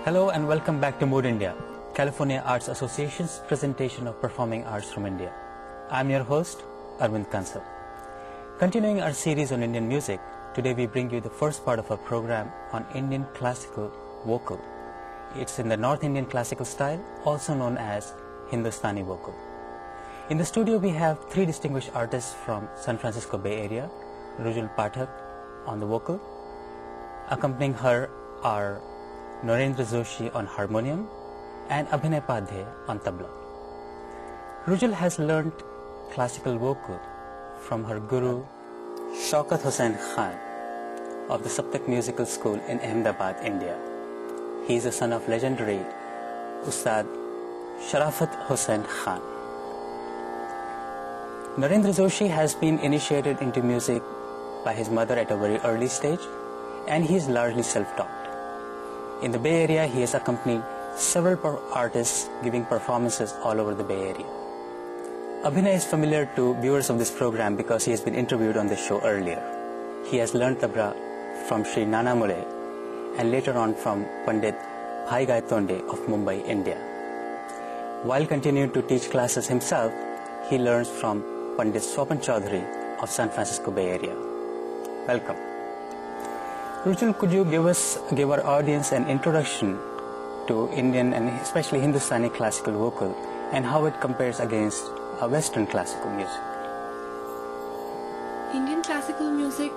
Hello and welcome back to Mood India, California Arts Association's presentation of performing arts from India. I'm your host, Arvind Kansal. Continuing our series on Indian music, today we bring you the first part of our program on Indian classical vocal. It's in the North Indian classical style, also known as Hindustani vocal. In the studio we have three distinguished artists from San Francisco Bay Area, Rujul Pathak on the vocal. Accompanying her are Narendra Joshi on harmonium and Abhinay Padhye on tabla. Rujul has learnt classical vocal from her guru Shaukat Hussain Khan of the Pathak Musical School in Ahmedabad, India. He is the son of legendary Ustad Sharafat Hussain Khan. Narendra Joshi has been initiated into music by his mother at a very early stage, and he is largely self-taught. In the Bay Area, he has accompanied several artists giving performances all over the Bay Area. Abhinay is familiar to viewers of this program because he has been interviewed on this show earlier. He has learned Tabla from Sri Nana Mule and later on from Pandit Bhai Gaitonde of Mumbai, India. While continuing to teach classes himself, he learns from Pandit Swapan Chaudhary of San Francisco Bay Area. Welcome. Rujul, could you give our audience an introduction to Indian and especially Hindustani classical vocal and how it compares against Western classical music? Indian classical music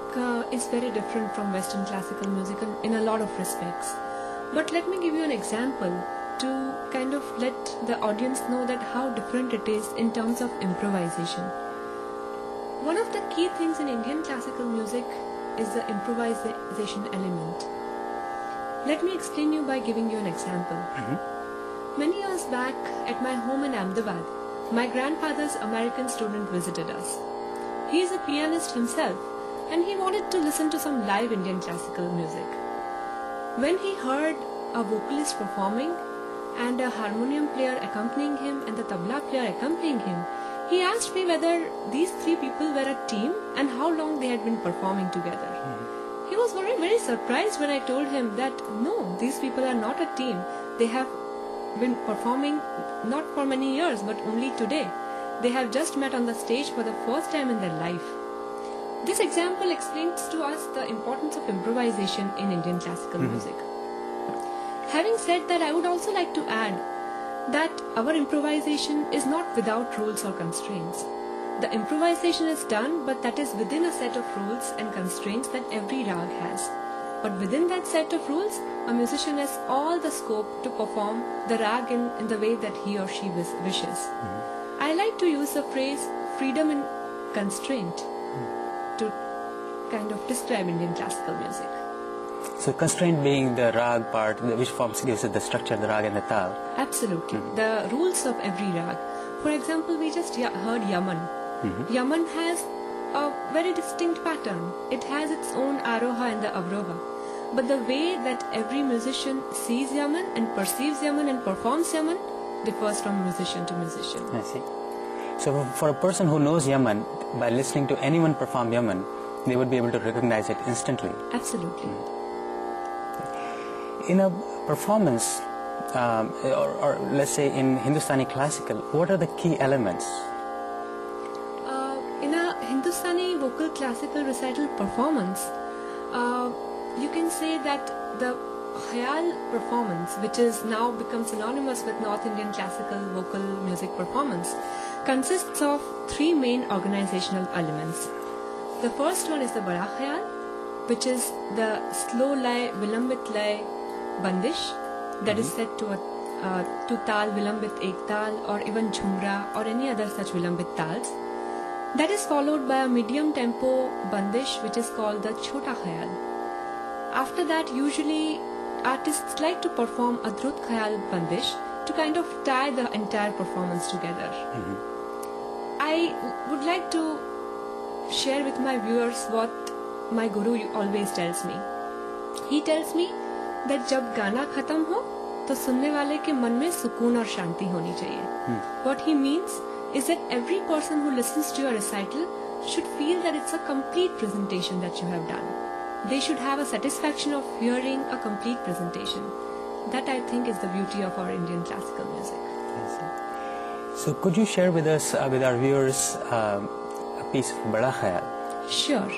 is very different from Western classical music in a lot of respects. But let me give you an example to kind of let the audience know that how different it is in terms of improvisation. One of the key things in Indian classical music is the improvisation element. Let me explain you by giving you an example. Many years back at my home in Ahmedabad, my grandfather's American student visited us. He is a pianist himself and he wanted to listen to some live Indian classical music. When he heard a vocalist performing and a harmonium player accompanying him and the tabla player accompanying him, he asked me whether these three people were a team and how long they had been performing together. He was very, very surprised when I told him that no, these people are not a team. They have been performing not for many years but only today. They have just met on the stage for the first time in their life. This example explains to us the importance of improvisation in Indian classical music. Having said that, I would also like to add that our improvisation is not without rules or constraints. The improvisation is done, but that is within a set of rules and constraints that every rag has. But within that set of rules, a musician has all the scope to perform the rag in the way that he or she wishes. I like to use the phrase freedom in constraint to kind of describe Indian classical music. So constraint being the rag part, which forms gives it the structure, the rag and the tal. Absolutely. The rules of every rag. For example, we just heard Yaman. Yaman has a very distinct pattern. It has its own aroha and the avroha. But the way that every musician sees Yaman and perceives Yaman and performs Yaman differs from musician to musician. I see. So for a person who knows Yaman, by listening to anyone perform Yaman, they would be able to recognize it instantly. Absolutely. In a performance, or let's say in Hindustani classical, what are the key elements? In a Hindustani vocal classical recital performance, you can say that the Khayal performance, which is now become synonymous with North Indian classical vocal music performance, consists of three main organizational elements. The first one is the Bada Khayal, which is the slow lay, vilambit lay, bandish, that is set to tal, vilambit ek tal, or even jhumra or any other such vilambit tals. That is followed by a medium tempo bandish, which is called the Chota Khayal. After that, usually artists like to perform a Drut Khayal bandish to kind of tie the entire performance together. I would like to share with my viewers what my guru always tells me. He tells me that जब गाना खत्म हो तो सुनने वाले के मन में सुकून और शांति होनी चाहिए. What he means is that every person who listens to your recital should feel that it's a complete presentation that you have done. They should have a satisfaction of hearing a complete presentation. That, I think, is the beauty of our Indian classical music. So could you share with us, with our viewers, a piece of Bada Khayal? Sure.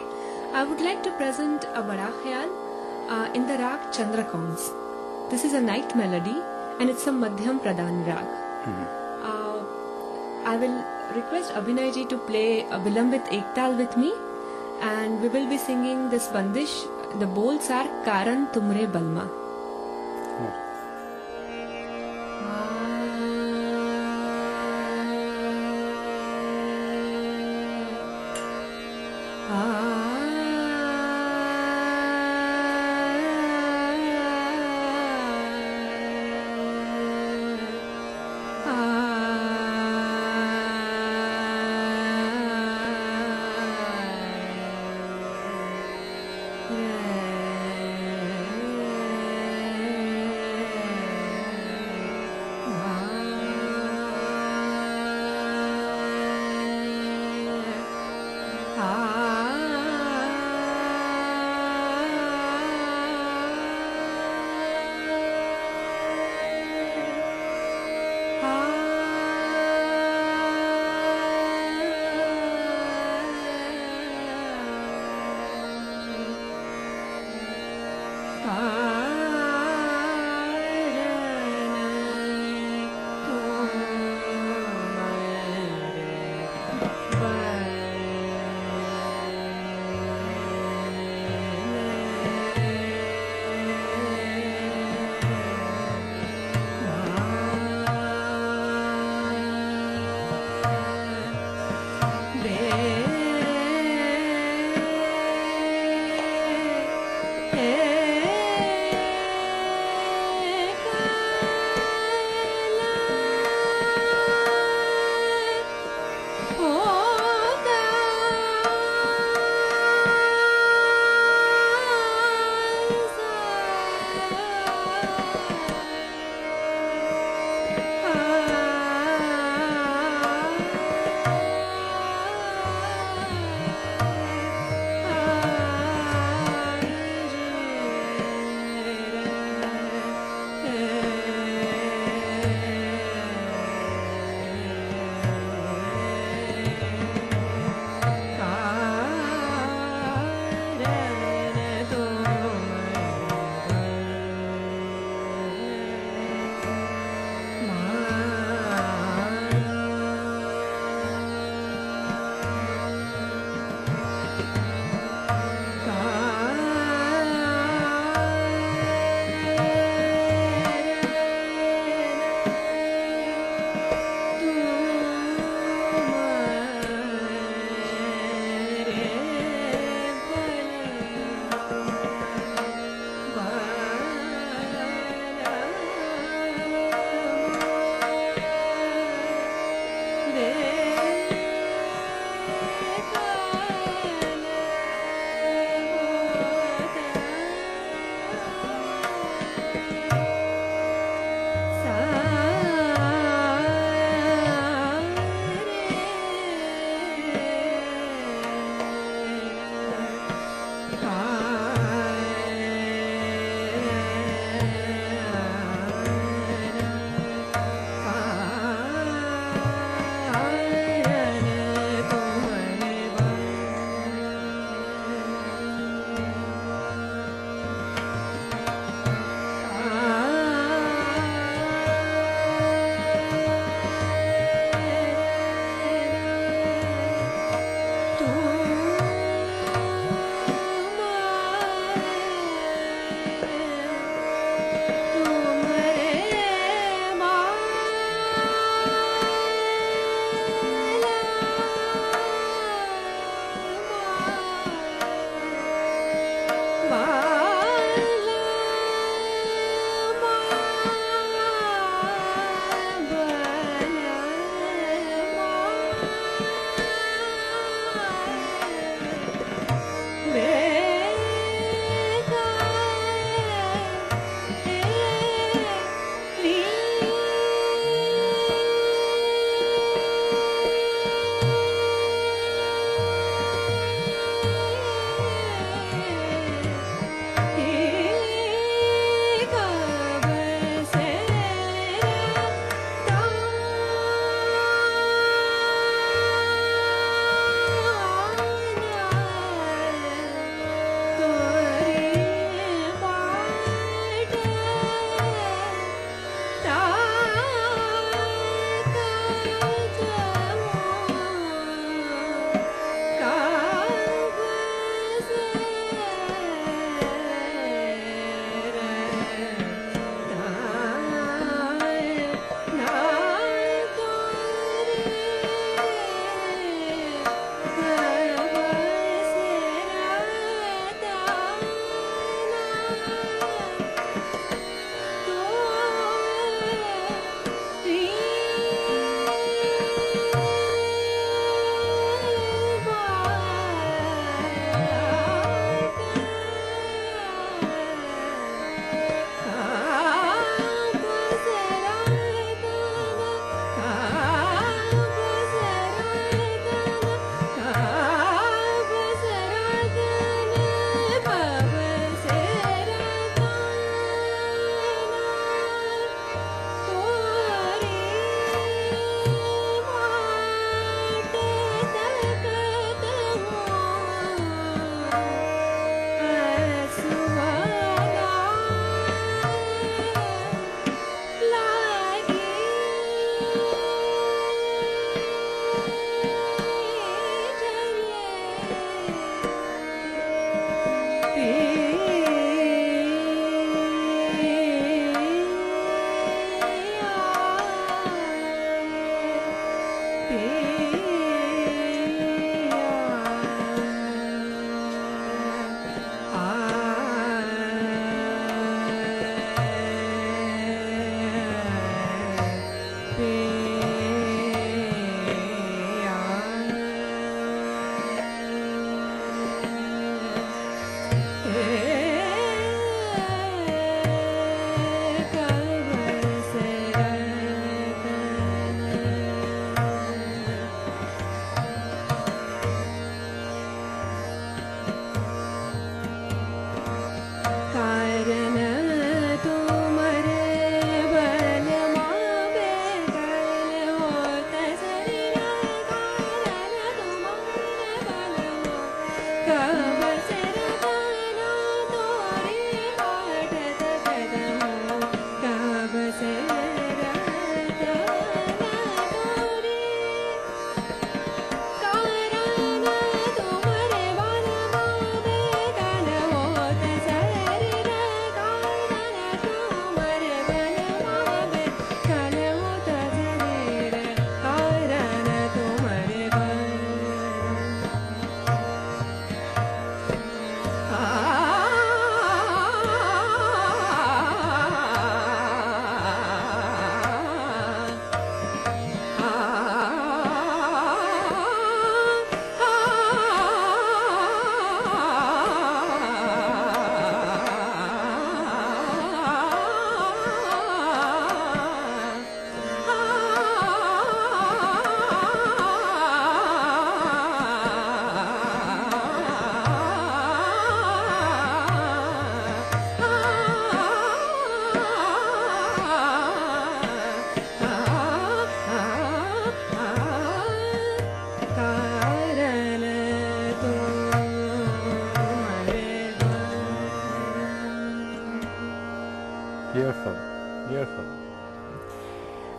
I would like to present a Bada Khayal in the rag Chandrakons. This is a night melody and it's a Madhyam Pradhan rag. I will request Abhinay ji to play a Vilambit Ektal with me, and we will be singing this bandish. The bols are Karan Tumre Balma.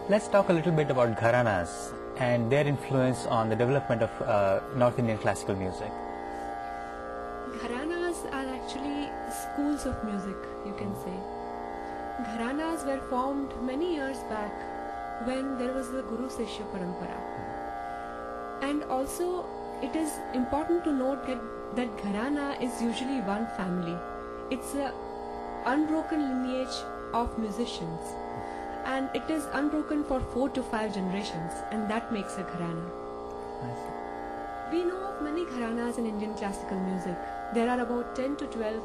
Let's talk a little bit about gharanas and their influence on the development of North Indian classical music. Gharanas are actually schools of music, you can say. Gharanas were formed many years back when there was the Guru Sishya Parampara. And also, it is important to note that Gharana is usually one family. It's an unbroken lineage of musicians. And it is unbroken for 4 to 5 generations, and that makes a Gharana. We know of many Gharanas in Indian classical music. There are about 10 to 12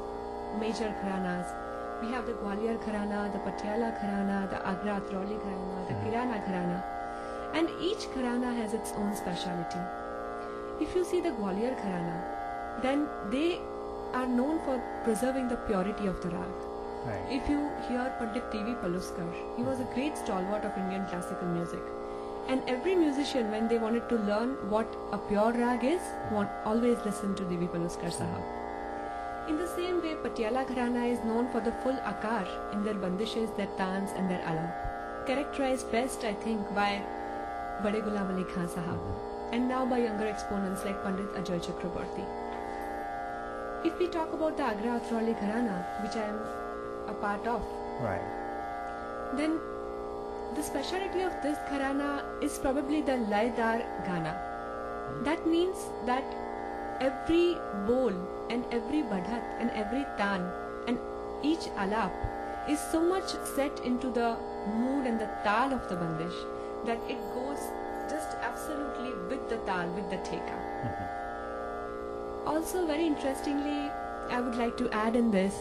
major Gharanas. We have the Gwalior Gharana, the Patiala Gharana, the Agra Atrauli Gharana, the Kirana Gharana. And each Gharana has its own speciality. If you see the Gwalior Gharana, then they are known for preserving the purity of the rag. Right. If you hear Pandit T.V. Paluskar, he was a great stalwart of Indian classical music. And every musician, when they wanted to learn what a pure rag is, always listen to T.V. Paluskar Sahab. In the same way, Patiala Gharana is known for the full akar in their bandishes, their tans and their alap. Characterized best, I think, by Bade Ghulam Ali Khan Sahab, and now by younger exponents like Pandit Ajay Chakraborty. If we talk about the Agra Atrauli Gharana, which I am a part of, Right. then the speciality of this Gharana is probably the Laydar Gana. That means that every bol and every badhat and every tan and each alap is so much set into the mood and the tal of the bandish that it goes just absolutely with the tal, with the theka. Also, very interestingly, I would like to add in this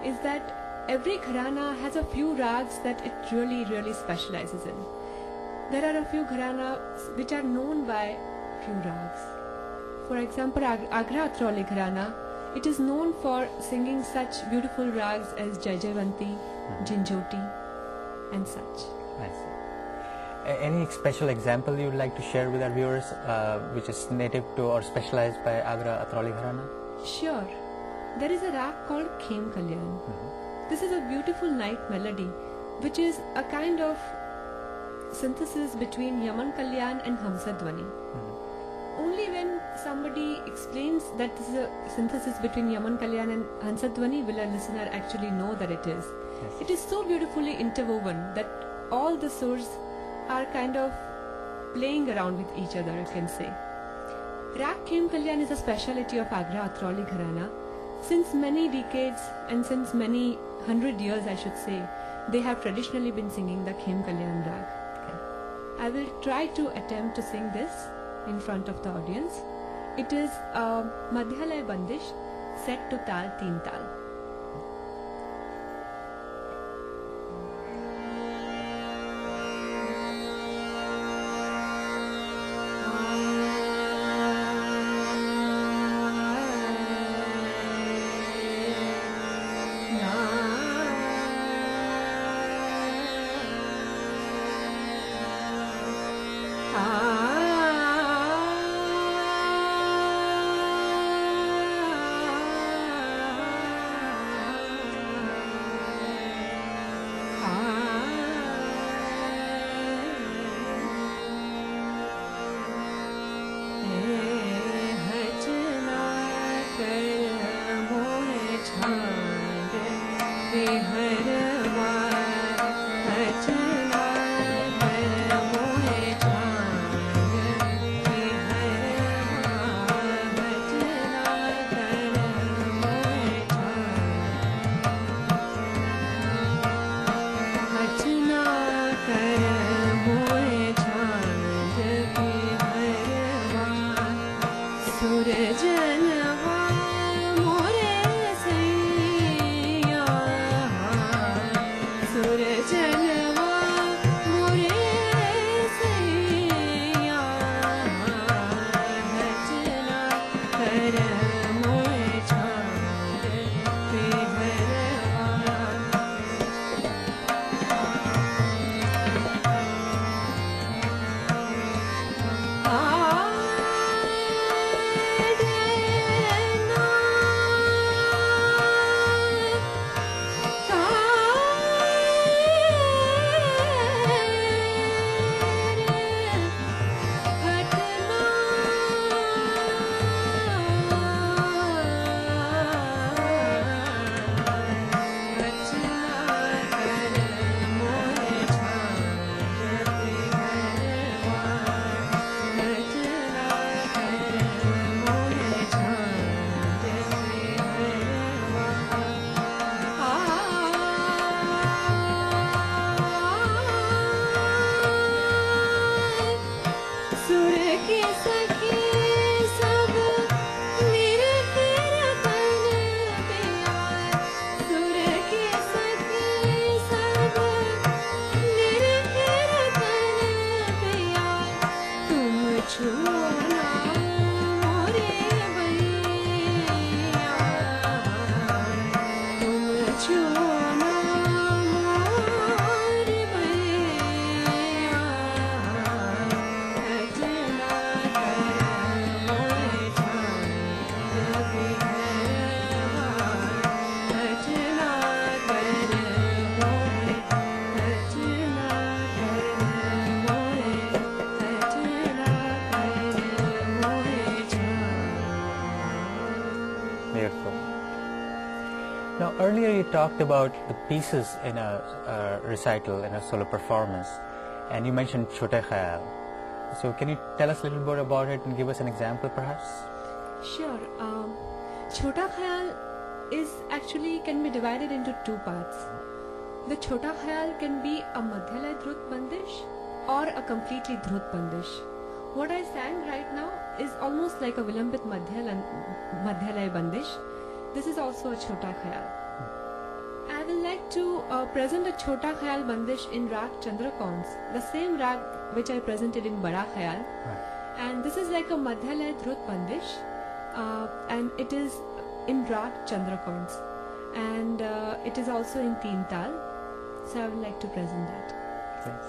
is that every Gharana has a few rags that it really specializes in. There are a few Gharanas which are known by few rags. For example, Agra Atrauli Gharana, it is known for singing such beautiful rags as Jaijavanti, Jinjoti and such. I see. Any special example you would like to share with our viewers which is native to or specialized by Agra Atrauli Gharana? Sure. There is a rag called Khem Kalyan. This is a beautiful night melody which is a kind of synthesis between Yaman Kalyan and Hamsa Dwani. Only when somebody explains that this is a synthesis between Yaman Kalyan and Hamsa Dwani will a listener actually know that it is. Yes. It is so beautifully interwoven that all the surs are kind of playing around with each other, you can say. Rag Khem Kalyan is a speciality of Agra Atrauli Gharana. Since many decades and since many 100 years, I should say, they have traditionally been singing the Khem Kalyan rag. I will try to attempt to sing this in front of the audience. It is a Madhyalay Bandish set to Tal Teen Tal. talked about the pieces in a recital, in a solo performance, and you mentioned Chhote Khayal. So can you tell us a little bit about it and give us an example perhaps? Sure. Chhota Khayal is actually can be divided into two parts. The Chhota Khayal can be a Madhyalay Dhrut Bandish or a completely Dhrut Bandish. What I sang right now is almost like a Vilambit Madhyalay Bandish. This is also a Chhota Khayal. I will like to present a Chhota Khayal Bandish in Rag Chandrakons, the same rag which I presented in Bada Khayal. Right. And this is like a Madhyalay Dhrut Bandish, and it is in Rag Chandrakons. And it is also in Teen Tal. So I would like to present that. Thanks.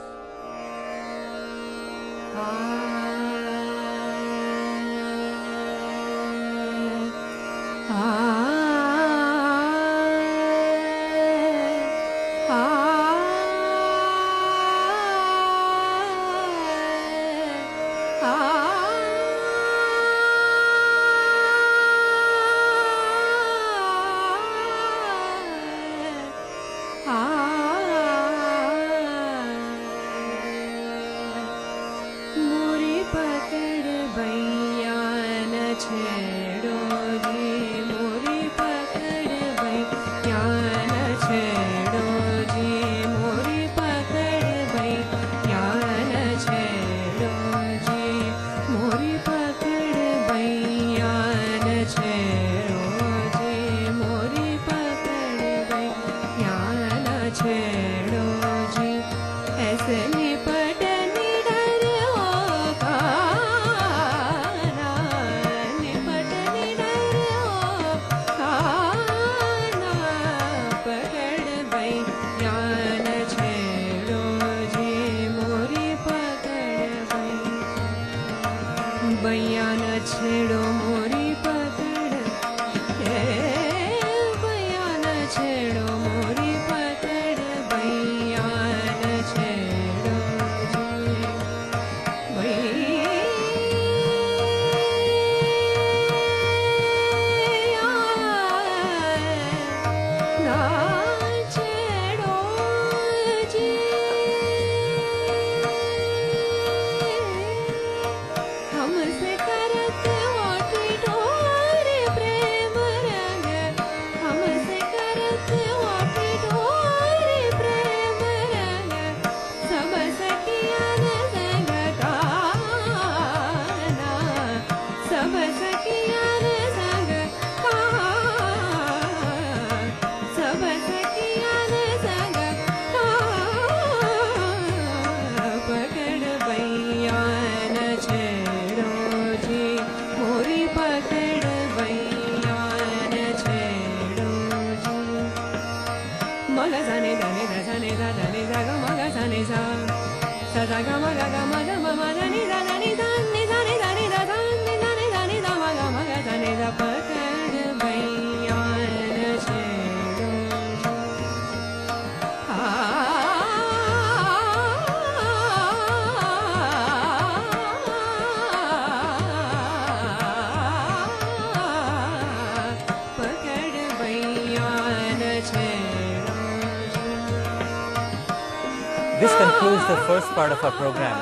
This concludes the first part of our program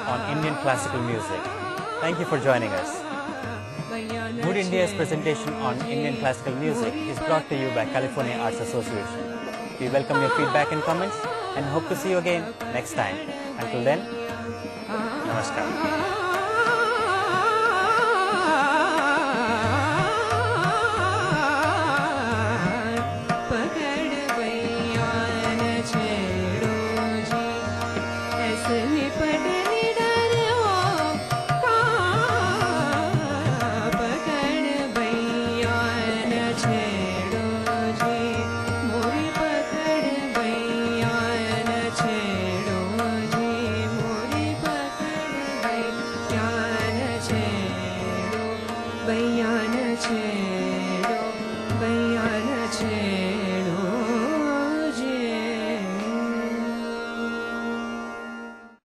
on Indian classical music. Thank you for joining us. Mood India's presentation on Indian classical music is brought to you by California Arts Association. We welcome your feedback and comments and hope to see you again next time. Until then, namaskar. Padhye